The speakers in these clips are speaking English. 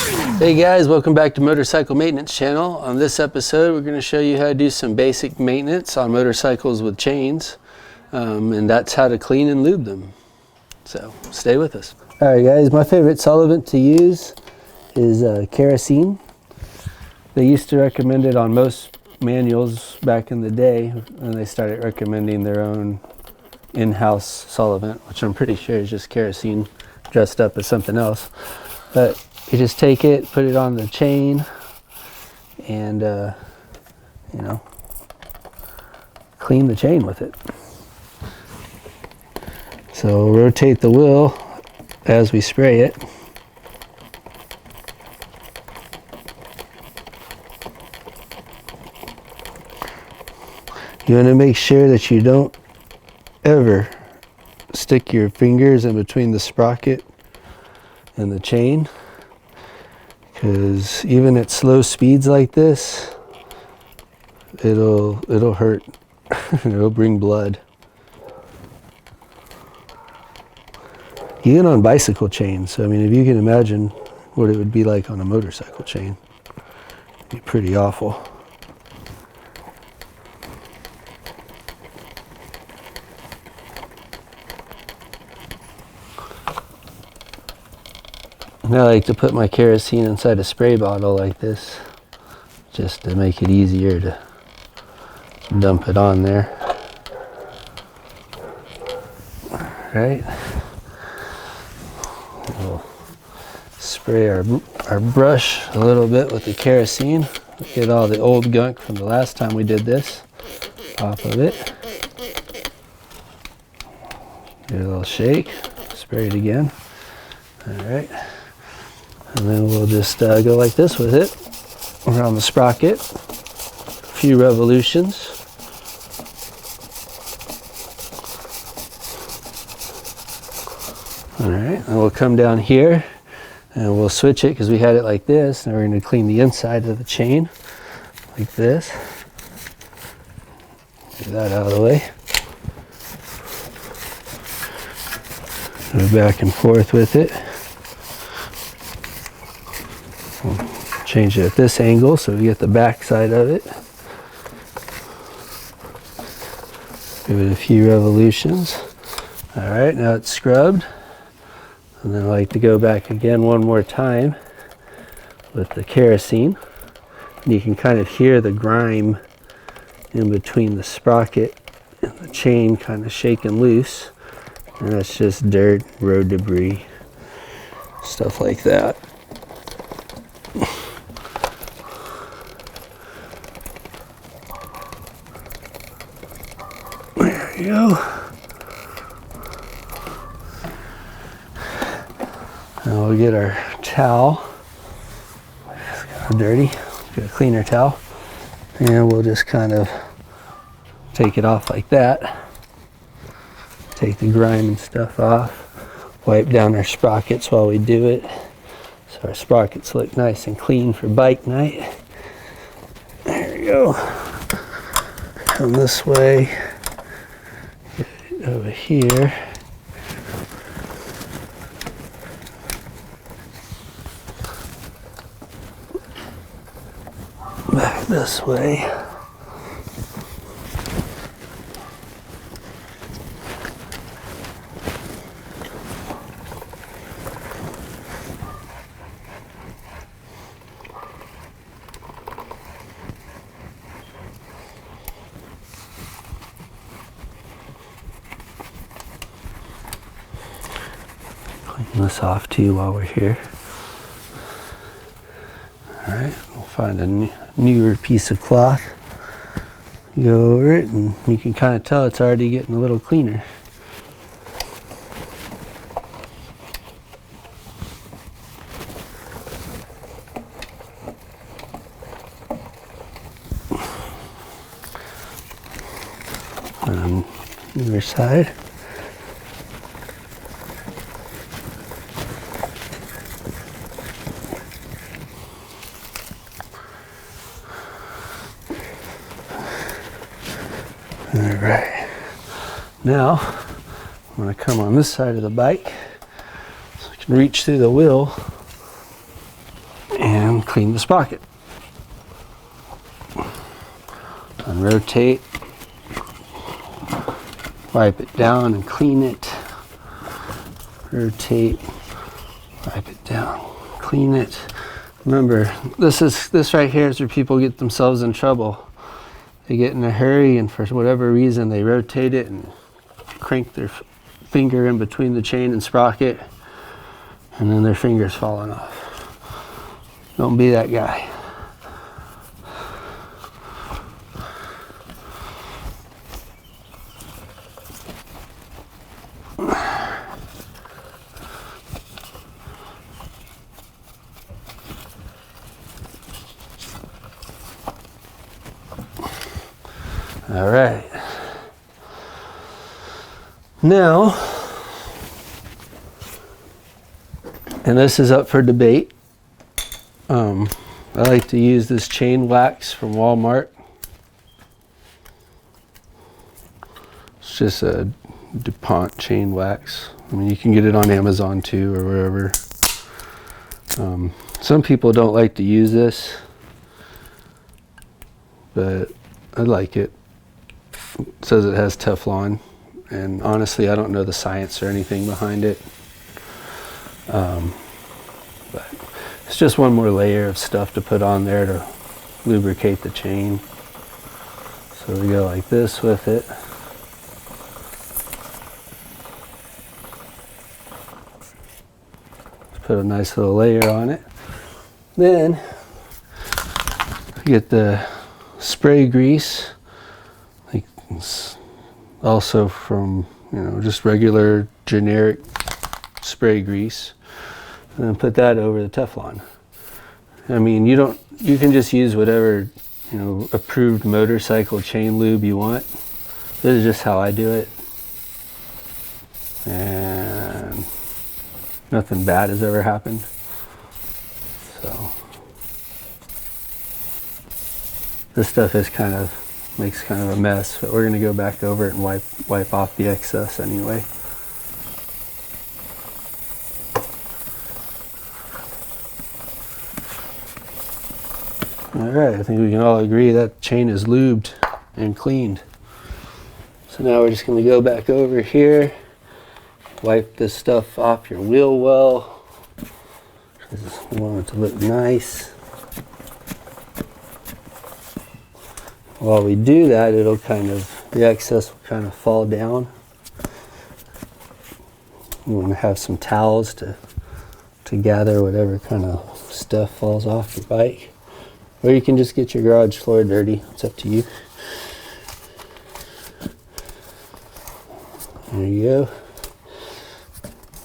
Hey guys, welcome back to Motorcycle Maintenance Channel. On this episode, we're going to show you how to do some basic maintenance on motorcycles with chains, and that's how to clean and lube them. So stay with us. All right guys, my favorite solvent to use is kerosene. They used to recommend it on most manuals back in the day, and they started recommending their own in-house solvent, which I'm pretty sure is just kerosene dressed up as something else. But you just take it, put it on the chain, and clean the chain with it. So rotate the wheel as we spray it. You want to make sure that you don't ever stick your fingers in between the sprocket and the chain, because even at slow speeds like this, it'll hurt. It'll bring blood. Even on bicycle chains. So I mean, if you can imagine what it would be like on a motorcycle chain, it'd be pretty awful. And I like to put my kerosene inside a spray bottle like this, just to make it easier to dump it on there. Alright. We'll spray our brush a little bit with the kerosene. Get all the old gunk from the last time we did this off of it. Give it a little shake. Spray it again. Alright. And then we'll just go like this with it around the sprocket. A few revolutions. Alright, and we'll come down here and we'll switch it because we had it like this. Now we're going to clean the inside of the chain like this. Get that out of the way. Go back and forth with it. We'll change it at this angle so we get the back side of it. Give it a few revolutions. Alright, now it's scrubbed. And then I like to go back again one more time with the kerosene. And you can kind of hear the grime in between the sprocket and the chain kind of shaking loose. And that's just dirt, road debris, stuff like that. There you go. Now we'll get our towel. It's kind of dirty. Get a cleaner towel. And we'll just kind of take it off like that. Take the grime and stuff off. Wipe down our sprockets while we do it, so our sprockets look nice and clean for bike night. There we go. Come this way. Get it over here. Back this way. Clean this off too while we're here. Alright, we'll find a newer piece of cloth. Go over it and you can kind of tell it's already getting a little cleaner. On the other side. Alright, now I'm going to come on this side of the bike so I can reach through the wheel and clean the sprocket. And rotate, wipe it down and clean it. Rotate, wipe it down, clean it. Remember, this right here is where people get themselves in trouble. They get in a hurry, and for whatever reason they rotate it and crank their finger in between the chain and sprocket, and then their finger's falling off. Don't be that guy. All right. Now, and this is up for debate. I like to use this chain wax from Walmart. It's just a DuPont chain wax. I mean, you can get it on Amazon too, or wherever. Some people don't like to use this, but I like it. It says it has Teflon, and honestly I don't know the science or anything behind it, but it's just one more layer of stuff to put on there to lubricate the chain. So we go like this with it. Put a nice little layer on it. Then get the spray grease. It's also from, just regular generic spray grease, and then put that over the Teflon. I mean, you can just use whatever, approved motorcycle chain lube you want. This is just how I do it. And nothing bad has ever happened. So this stuff is makes kind of a mess, but we're going to go back over it and wipe off the excess anyway. All right, I think we can all agree that chain is lubed and cleaned. So now we're just going to go back over here, wipe this stuff off your wheel well. We want it to look nice. While we do that, the excess will kind of fall down. You want to have some towels to gather whatever kind of stuff falls off your bike. Or you can just get your garage floor dirty. It's up to you. There you go.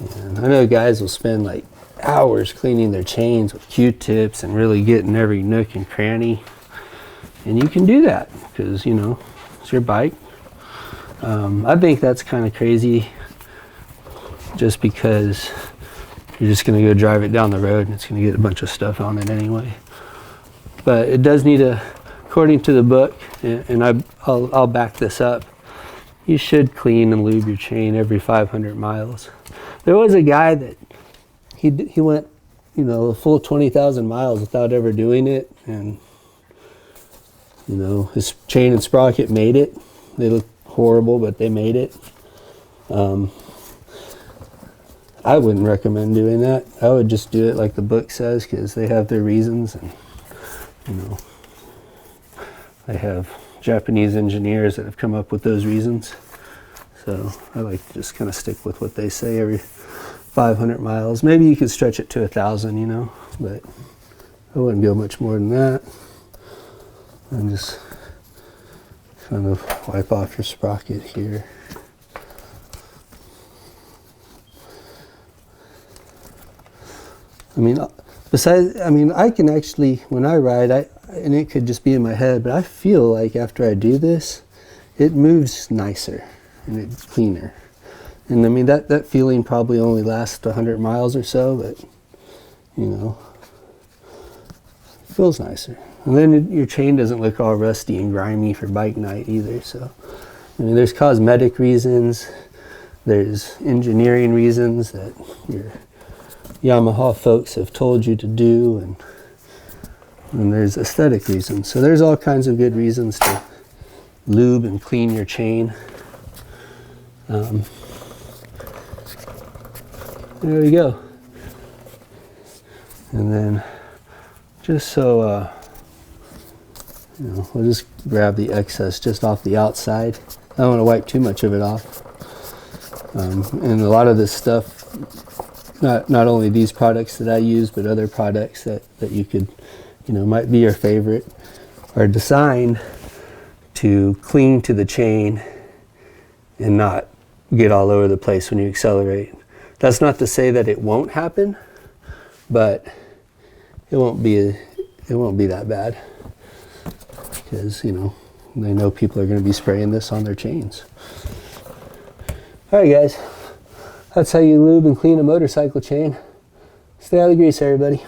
And I know guys will spend like hours cleaning their chains with Q-tips and really getting every nook and cranny. And you can do that because, it's your bike. I think that's kind of crazy just because you're just going to go drive it down the road and it's going to get a bunch of stuff on it anyway. But it does need according to the book, and I'll back this up, you should clean and lube your chain every 500 miles. There was a guy that he went, a full 20,000 miles without ever doing it, and his chain and sprocket made it. They look horrible, but they made it. I wouldn't recommend doing that. I would just do it like the book says, because they have their reasons, and they have Japanese engineers that have come up with those reasons. So I like to just kind of stick with what they say every 500 miles. Maybe you could stretch it to 1,000, but I wouldn't go much more than that. And just kind of wipe off your sprocket here. I can actually, when I ride, and it could just be in my head, but I feel like after I do this, it moves nicer and it's cleaner. And that feeling probably only lasts 100 miles or so, but it feels nicer. And then your chain doesn't look all rusty and grimy for bike night either. So, there's cosmetic reasons, there's engineering reasons that your Yamaha folks have told you to do, and and there's aesthetic reasons. So there's all kinds of good reasons to lube and clean your chain. There we go. And then just so we'll just grab the excess just off the outside. I don't want to wipe too much of it off. And a lot of this stuff, not only these products that I use, but other products that you could, might be your favorite, are designed to cling to the chain and not get all over the place when you accelerate. That's not to say that it won't happen, but it won't be that bad, because they know people are going to be spraying this on their chains. All right, guys, that's how you lube and clean a motorcycle chain. Stay out of the grease, everybody.